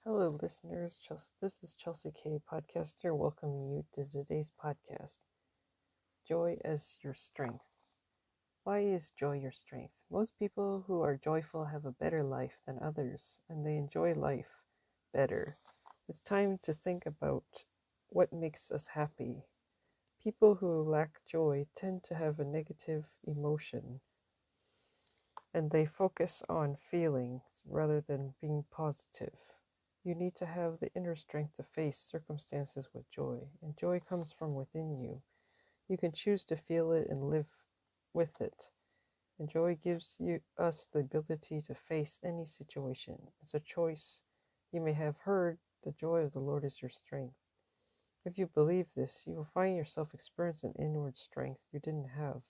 Hello, listeners. This is Chelsea K, podcaster, welcoming you to today's podcast, Joy as Your Strength. Why is joy your strength? Most people who are joyful have a better life than others, and they enjoy life better. It's time to think about what makes us happy. People who lack joy tend to have a negative emotion, and they focus on feelings rather than being positive. You need to have the inner strength to face circumstances with joy, and joy comes from within you. You can choose to feel it and live with it. And joy gives us the ability to face any situation. It's a choice. You may have heard, the joy of the Lord is your strength. If you believe this, you will find yourself experiencing inward strength you didn't have.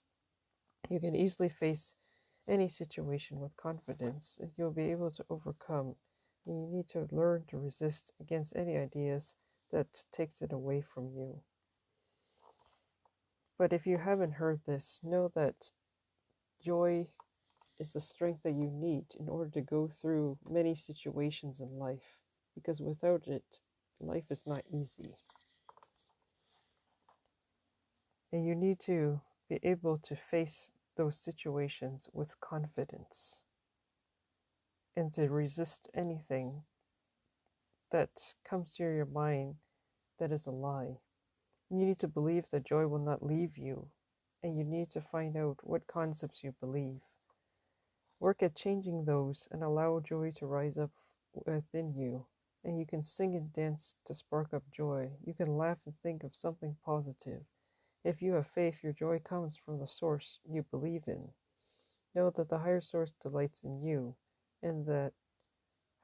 You can easily face any situation with confidence, and you'll be able to overcome. And you need to learn to resist against any ideas that takes it away from you. But if you haven't heard this, know that joy is the strength that you need in order to go through many situations in life, because without it, life is not easy. And you need to be able to face those situations with confidence and to resist anything that comes to your mind that is a lie. You need to believe that joy will not leave you, and you need to find out what concepts you believe. Work at changing those and allow joy to rise up within you. And you can sing and dance to spark up joy. You can laugh and think of something positive. If you have faith, your joy comes from the source you believe in. Know that the higher source delights in you, and that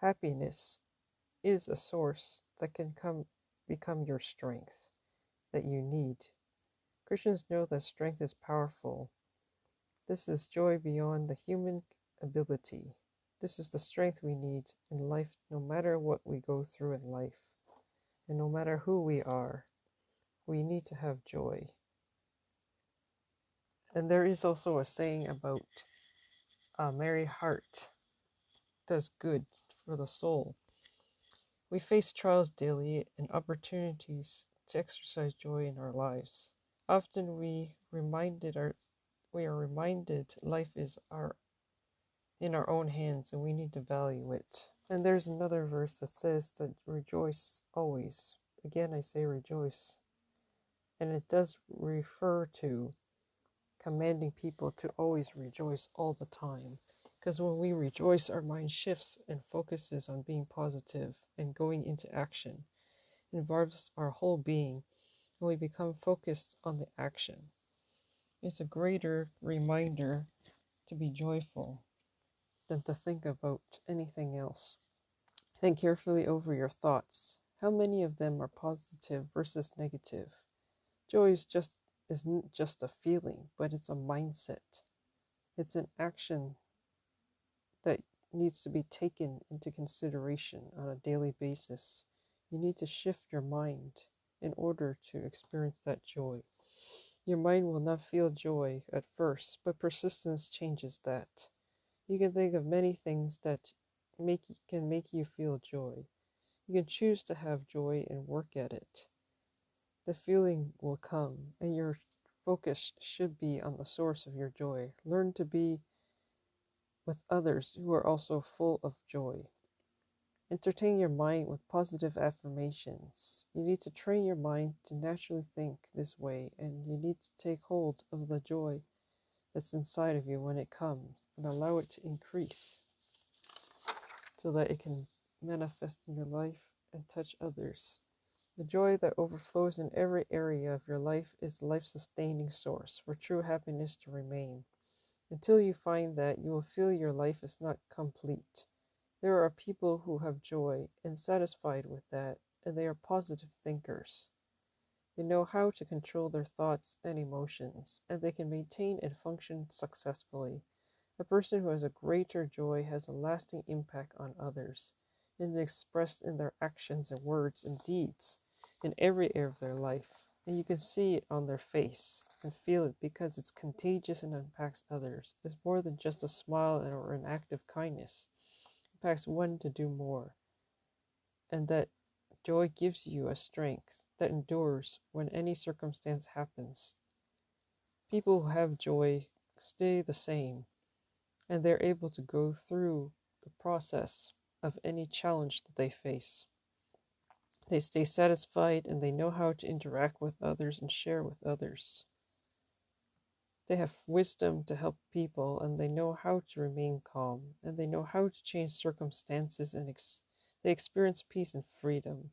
happiness is a source that can become your strength that you need. Christians know that strength is powerful. This is joy beyond the human ability. This is the strength we need in life, no matter what we go through in life. And no matter who we are, we need to have joy. And there is also a saying about a merry heart does good for the soul. We face trials daily and opportunities to exercise joy in our lives. Often we are reminded life is in our own hands and we need to value it. And there's another verse that says that rejoice always. Again, I say rejoice. And it does refer to commanding people to always rejoice all the time. Because when we rejoice, our mind shifts and focuses on being positive and going into action. It involves our whole being, and we become focused on the action. It's a greater reminder to be joyful than to think about anything else. Think carefully over your thoughts. How many of them are positive versus negative? Joy isn't just a feeling, but it's a mindset. It's an action that needs to be taken into consideration on a daily basis. You need to shift your mind in order to experience that joy. Your mind will not feel joy at first, but persistence changes that. You can think of many things that can make you feel joy. You can choose to have joy and work at it. The feeling will come, and your focus should be on the source of your joy. Learn to be with others who are also full of joy. Entertain your mind with positive affirmations. You need to train your mind to naturally think this way, and you need to take hold of the joy that's inside of you when it comes and allow it to increase so that it can manifest in your life and touch others. The joy that overflows in every area of your life is life-sustaining source for true happiness to remain. Until you find that, you will feel your life is not complete. There are people who have joy and satisfied with that, and they are positive thinkers. They know how to control their thoughts and emotions, and they can maintain and function successfully. A person who has a greater joy has a lasting impact on others, and is expressed in their actions and words and deeds in every area of their life. And you can see it on their face and feel it because it's contagious and impacts others. It's more than just a smile or an act of kindness. It impacts one to do more. and that joy gives you a strength that endures when any circumstance happens. People who have joy stay the same, and they're able to go through the process of any challenge that they face. They stay satisfied and they know how to interact with others and share with others. They have wisdom to help people, and they know how to remain calm, and they know how to change circumstances, and they experience peace and freedom.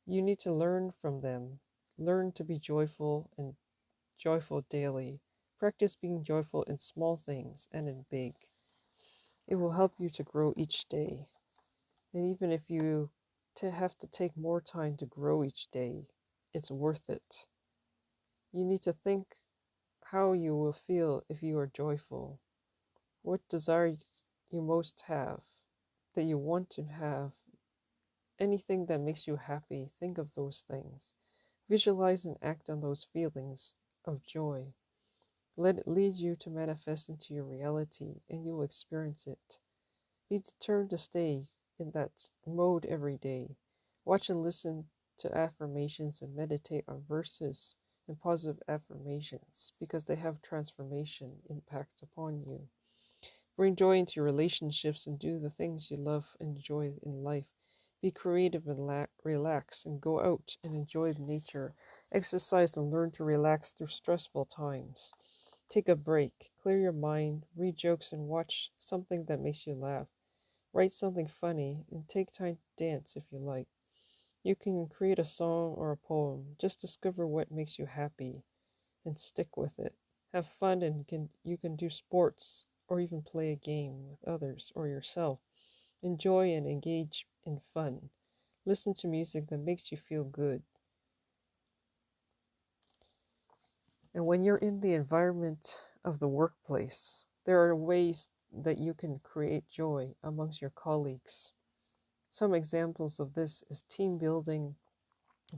You need to learn from them. Learn to be joyful and joyful daily. Practice being joyful in small things and in big. It will help you to grow each day. And even if you have to take more time to grow each day, it's worth it. You need to think how you will feel if you are joyful. What desire you most have, that you want to have, anything that makes you happy, think of those things. Visualize and act on those feelings of joy. Let it lead you to manifest into your reality, and you will experience it. Be determined to stay in that mode every day. Watch and listen to affirmations and meditate on verses and positive affirmations because they have transformation impact upon you. Bring joy into your relationships and do the things you love and enjoy in life. Be creative and relax and go out and enjoy nature. Exercise and learn to relax through stressful times. Take a break, clear your mind, read jokes and watch something that makes you laugh. Write something funny and take time to dance if you like. You can create a song or a poem. Just discover what makes you happy and stick with it. Have fun and you can do sports or even play a game with others or yourself. Enjoy and engage in fun. Listen to music that makes you feel good. And when you're in the environment of the workplace, there are ways that you can create joy amongst your colleagues. Some examples of this is team building,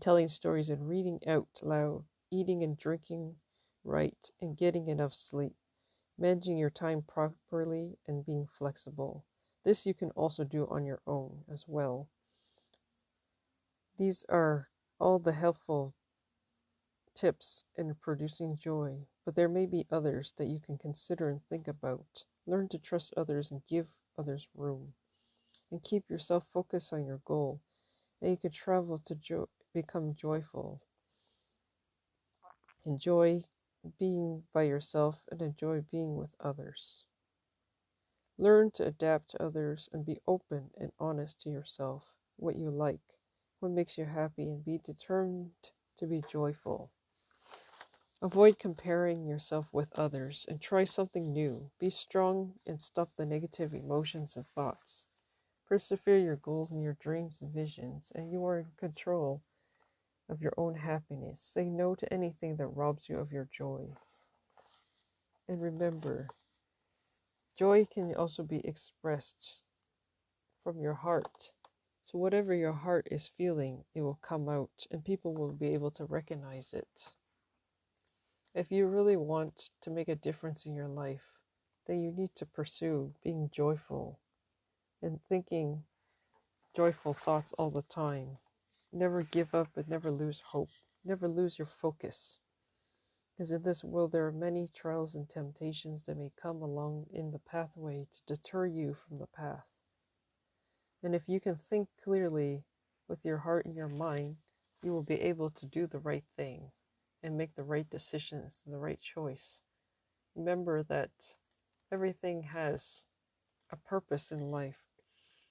telling stories and reading out loud, eating and drinking right, and getting enough sleep, managing your time properly and being flexible. This you can also do on your own as well. These are all the helpful tips in producing joy, but there may be others that you can consider and think about. Learn to trust others and give others room. And keep yourself focused on your goal, and you can travel to become joyful. Enjoy being by yourself and enjoy being with others. Learn to adapt to others and be open and honest to yourself, what you like, what makes you happy, and be determined to be joyful. Avoid comparing yourself with others and try something new. Be strong and stop the negative emotions and thoughts. Persevere your goals and your dreams and visions, and you are in control of your own happiness. Say no to anything that robs you of your joy. And remember, joy can also be expressed from your heart. So whatever your heart is feeling, it will come out and people will be able to recognize it. If you really want to make a difference in your life, then you need to pursue being joyful and thinking joyful thoughts all the time. Never give up and never lose hope. Never lose your focus. Because in this world there are many trials and temptations that may come along in the pathway to deter you from the path. And if you can think clearly with your heart and your mind, you will be able to do the right thing and make the right decisions and the right choice. Remember that everything has a purpose in life.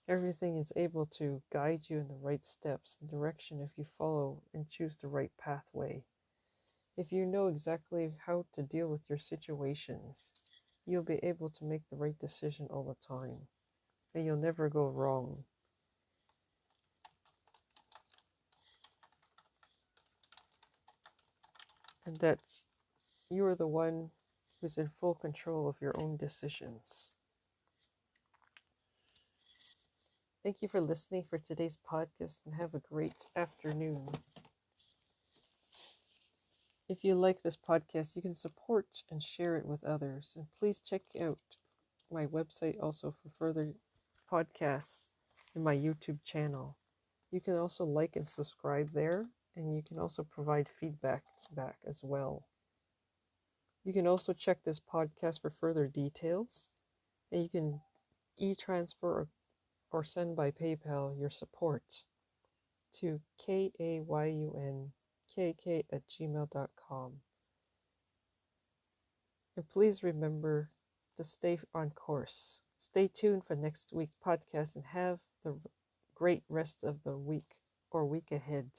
Everything is able to guide you in the right steps and direction if you follow and choose the right pathway. If you know exactly how to deal with your situations, you'll be able to make the right decision all the time, and you'll never go wrong. And that's you are the one who's in full control of your own decisions. Thank you for listening for today's podcast and have a great afternoon. If you like this podcast, you can support and share it with others. And please check out my website also for further podcasts and my YouTube channel. You can also like and subscribe there, and you can also provide feedback back as well. You can also check this podcast for further details, and you can e-transfer or send by PayPal your support to kayunkk@gmail.com. And please remember to stay on course. Stay tuned for next week's podcast and have the great rest of the week or week ahead.